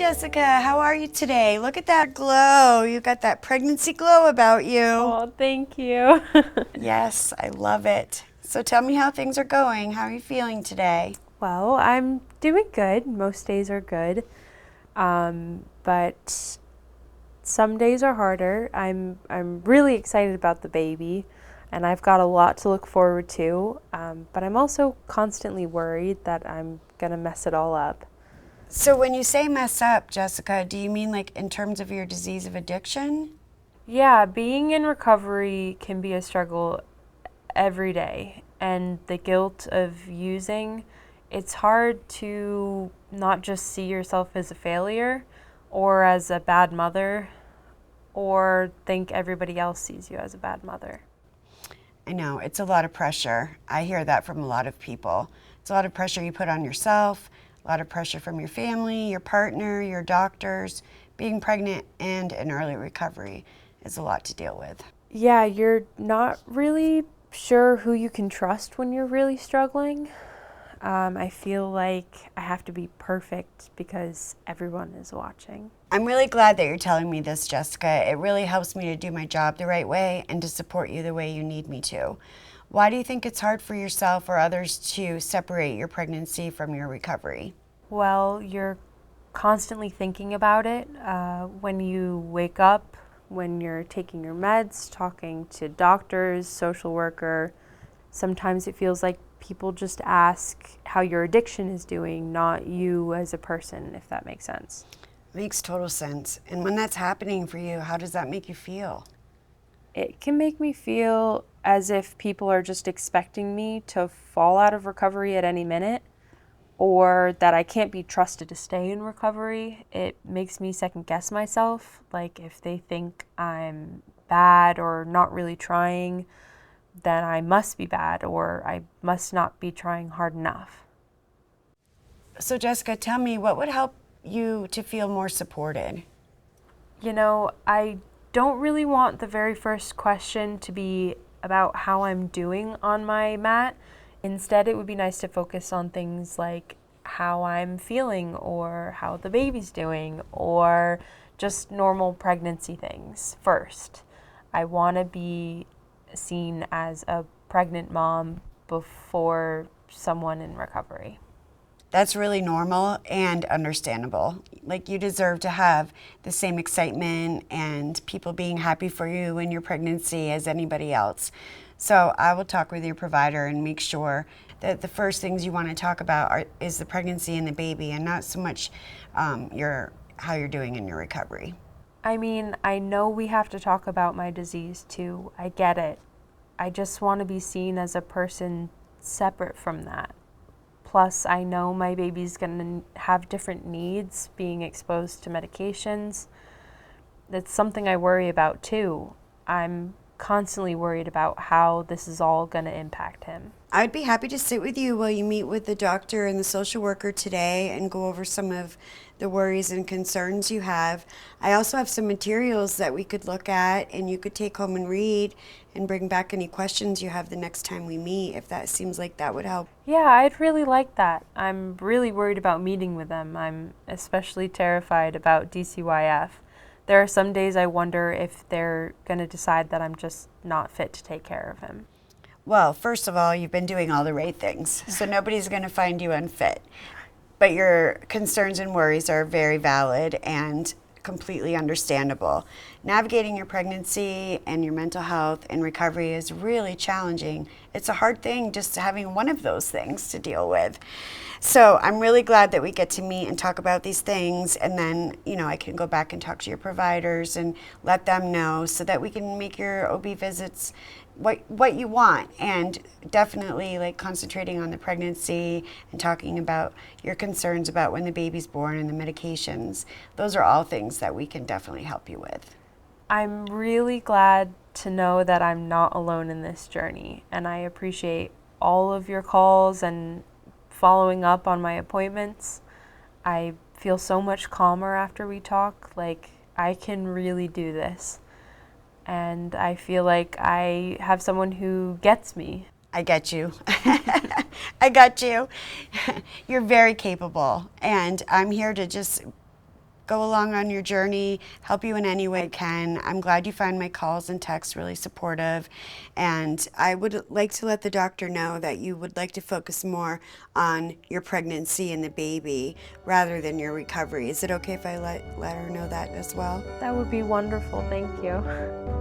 Jessica. How are you today? Look at that glow. You got that pregnancy glow about you. Oh, thank you. Yes, I love it. So tell me how things are going. How are you feeling today? Well, I'm doing good. Most days are good. But some days are harder. I'm really excited about the baby, and I've got a lot to look forward to. But I'm also constantly worried that I'm gonna mess it all up. So when you say mess up, Jessica, do you mean like in terms of your disease of addiction? Yeah, being in recovery can be a struggle every day, and the guilt of using, it's hard to not just see yourself as a failure or as a bad mother or think everybody else sees you as a bad mother. I know, it's a lot of pressure. I hear that from a lot of people. It's a lot of pressure you put on yourself, a lot of pressure from your family, your partner, your doctors. Being pregnant and in early recovery is a lot to deal with. Yeah, you're not really sure who you can trust when you're really struggling. I feel like I have to be perfect because everyone is watching. I'm really glad that you're telling me this, Jessica. It really helps me to do my job the right way and to support you the way you need me to. Why do you think it's hard for yourself or others to separate your pregnancy from your recovery? Well, you're constantly thinking about it when you wake up, when you're taking your meds, talking to doctors, social worker. Sometimes it feels like people just ask how your addiction is doing, not you as a person, if that makes sense. Makes total sense. And when that's happening for you, how does that make you feel? It can make me feel as if people are just expecting me to fall out of recovery at any minute, or that I can't be trusted to stay in recovery. It makes me second guess myself. Like if they think I'm bad or not really trying, then I must be bad or I must not be trying hard enough. So, Jessica, tell me what would help you to feel more supported? You know, I don't really want the very first question to be about how I'm doing on my mat. Instead, it would be nice to focus on things like how I'm feeling or how the baby's doing or just normal pregnancy things first. I want to be seen as a pregnant mom before someone in recovery. That's really normal and understandable. Like, you deserve to have the same excitement and people being happy for you in your pregnancy as anybody else. So I will talk with your provider and make sure that the first things you want to talk about is the pregnancy and the baby, and not so much how you're doing in your recovery. I mean, I know we have to talk about my disease too. I get it. I just want to be seen as a person separate from that. Plus, I know my baby's going to have different needs being exposed to medications. That's something I worry about too. I'm constantly worried about how this is all going to impact him. I'd be happy to sit with you while you meet with the doctor and the social worker today and go over some of the worries and concerns you have. I also have some materials that we could look at and you could take home and read and bring back any questions you have the next time we meet, if that seems like that would help. Yeah, I'd really like that. I'm really worried about meeting with them. I'm especially terrified about DCYF. There are some days I wonder if they're going to decide that I'm just not fit to take care of him. Well, first of all, you've been doing all the right things, so nobody's going to find you unfit. But your concerns and worries are very valid and completely understandable. Navigating your pregnancy and your mental health and recovery is really challenging. It's a hard thing just having one of those things to deal with. So I'm really glad that we get to meet and talk about these things, and then, I can go back and talk to your providers and let them know so that we can make your OB visits what you want, and definitely like concentrating on the pregnancy and talking about your concerns about when the baby's born and the medications. Those are all things that we can definitely help you with. I'm really glad to know that I'm not alone in this journey, and I appreciate all of your calls and following up on my appointments. I feel so much calmer after we talk, like I can really do this. And I feel like I have someone who gets me. I get you. I got you. You're very capable, and I'm here to just go along on your journey, help you in any way I can. I'm glad you find my calls and texts really supportive. And I would like to let the doctor know that you would like to focus more on your pregnancy and the baby rather than your recovery. Is it okay if I let her know that as well? That would be wonderful. Thank you.